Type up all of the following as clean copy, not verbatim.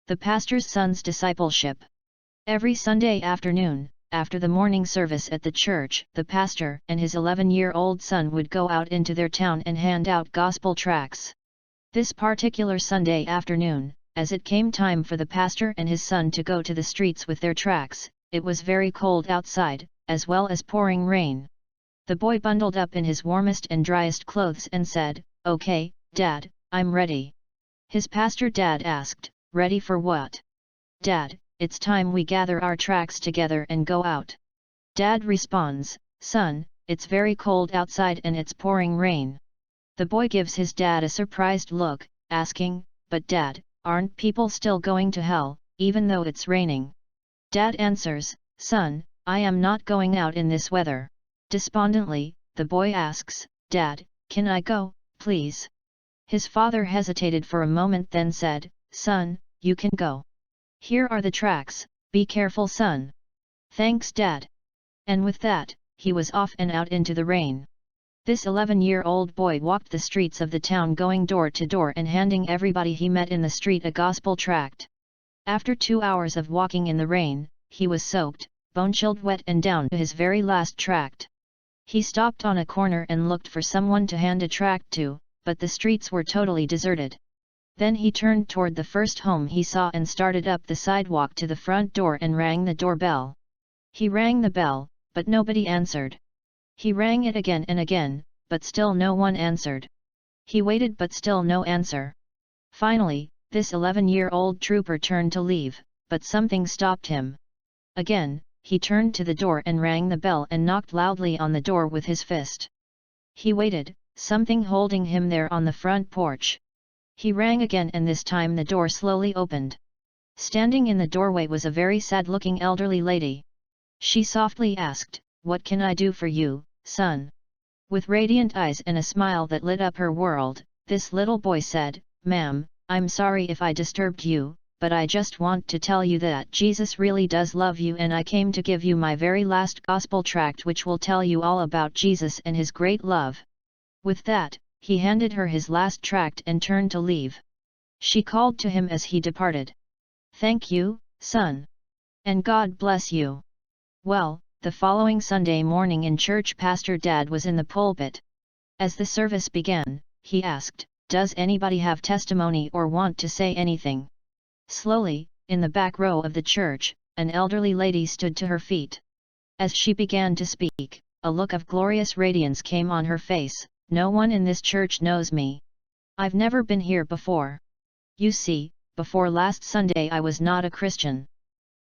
The pastor's son's discipleship. Every Sunday afternoon, after the morning service at the church, the pastor and his 11-year-old son would go out into their town and hand out gospel tracts. This particular Sunday afternoon, as it came time for the pastor and his son to go to the streets with their tracts, it was very cold outside, as well as pouring rain. The boy bundled up in his warmest and driest clothes and said, "Okay, Dad, I'm ready." His pastor dad asked, "Ready for what?" "Dad, it's time we gather our tracts together and go out." Dad responds, "Son, it's very cold outside and it's pouring rain." The boy gives his dad a surprised look, asking, "But Dad, aren't people still going to hell, even though it's raining?" Dad answers, "Son, I am not going out in this weather." Despondently, the boy asks, "Dad, can I go, please?" His father hesitated for a moment, then said, "Son, you can go. Here are the tracts, be careful, son." "Thanks, Dad." And with that, he was off and out into the rain. This 11-year-old boy walked the streets of the town, going door to door and handing everybody he met in the street a gospel tract. After 2 hours of walking in the rain, he was soaked, bone-chilled wet and down to his very last tract. He stopped on a corner and looked for someone to hand a tract to, but the streets were totally deserted. Then he turned toward the first home he saw and started up the sidewalk to the front door and rang the doorbell. He rang the bell, but nobody answered. He rang it again and again, but still no one answered. He waited, but still no answer. Finally, this 11-year-old trooper turned to leave, but something stopped him. Again, he turned to the door and rang the bell and knocked loudly on the door with his fist. He waited, something holding him there on the front porch. He rang again, and this time the door slowly opened. Standing in the doorway was a very sad-looking elderly lady. She softly asked, "What can I do for you, son?" With radiant eyes and a smile that lit up her world, this little boy said, "Ma'am, I'm sorry if I disturbed you, but I just want to tell you that Jesus really does love you, and I came to give you my very last gospel tract, which will tell you all about Jesus and his great love." With that, he handed her his last tract and turned to leave. She called to him as he departed, "Thank you, son. And God bless you." Well, the following Sunday morning in church, Pastor Dad was in the pulpit. As the service began, he asked, "Does anybody have testimony or want to say anything?" Slowly, in the back row of the church, an elderly lady stood to her feet. As she began to speak, a look of glorious radiance came on her face. "No one in this church knows me. I've never been here before. You see, before last Sunday I was not a Christian.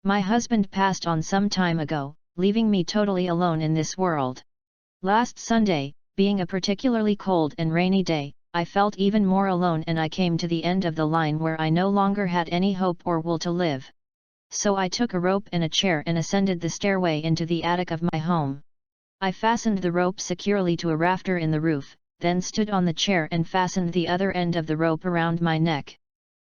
My husband passed on some time ago, leaving me totally alone in this world. Last Sunday, being a particularly cold and rainy day, I felt even more alone, and I came to the end of the line where I no longer had any hope or will to live. So I took a rope and a chair and ascended the stairway into the attic of my home. I fastened the rope securely to a rafter in the roof, then stood on the chair and fastened the other end of the rope around my neck.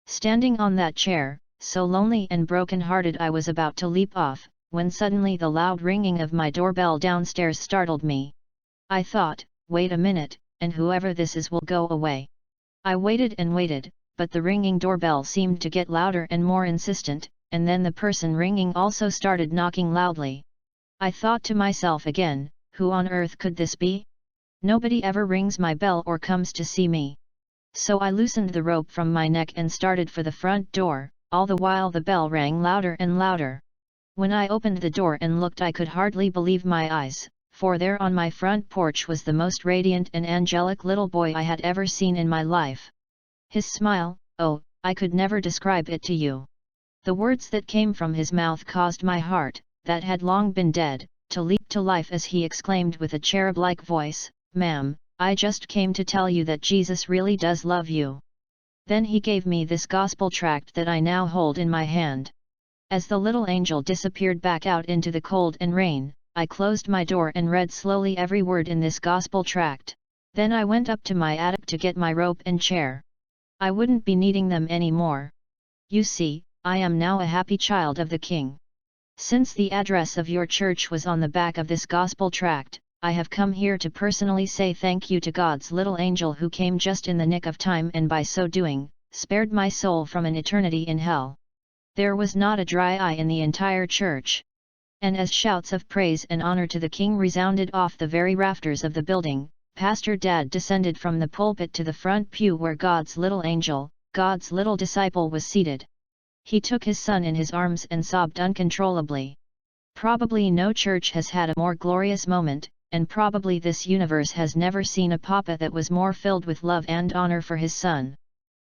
Standing on that chair, so lonely and broken-hearted, I was about to leap off, when suddenly the loud ringing of my doorbell downstairs startled me. I thought, wait a minute, and whoever this is will go away. I waited and waited, but the ringing doorbell seemed to get louder and more insistent, and then the person ringing also started knocking loudly. I thought to myself again, who on earth could this be? Nobody ever rings my bell or comes to see me. So I loosened the rope from my neck and started for the front door, all the while the bell rang louder and louder. When I opened the door and looked, I could hardly believe my eyes, for there on my front porch was the most radiant and angelic little boy I had ever seen in my life. His smile, oh, I could never describe it to you. The words that came from his mouth caused my heart, that had long been dead, to leap to life as he exclaimed with a cherub-like voice, "Ma'am, I just came to tell you that Jesus really does love you." Then he gave me this gospel tract that I now hold in my hand. As the little angel disappeared back out into the cold and rain, I closed my door and read slowly every word in this gospel tract. Then I went up to my attic to get my rope and chair. I wouldn't be needing them anymore. You see, I am now a happy child of the King. Since the address of your church was on the back of this gospel tract, I have come here to personally say thank you to God's little angel who came just in the nick of time and by so doing, spared my soul from an eternity in hell. There was not a dry eye in the entire church. And as shouts of praise and honor to the king resounded off the very rafters of the building, Pastor Dad descended from the pulpit to the front pew where God's little angel, God's little disciple was seated. He took his son in his arms and sobbed uncontrollably. Probably no church has had a more glorious moment, and probably this universe has never seen a papa that was more filled with love and honor for his son.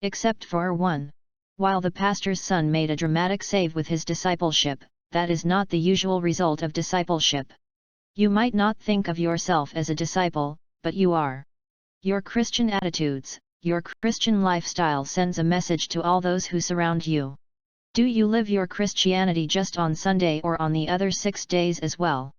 Except for one. While the pastor's son made a dramatic save with his discipleship, that is not the usual result of discipleship. You might not think of yourself as a disciple, but you are. Your Christian attitudes, your Christian lifestyle sends a message to all those who surround you. Do you live your Christianity just on Sunday or on the other 6 days as well?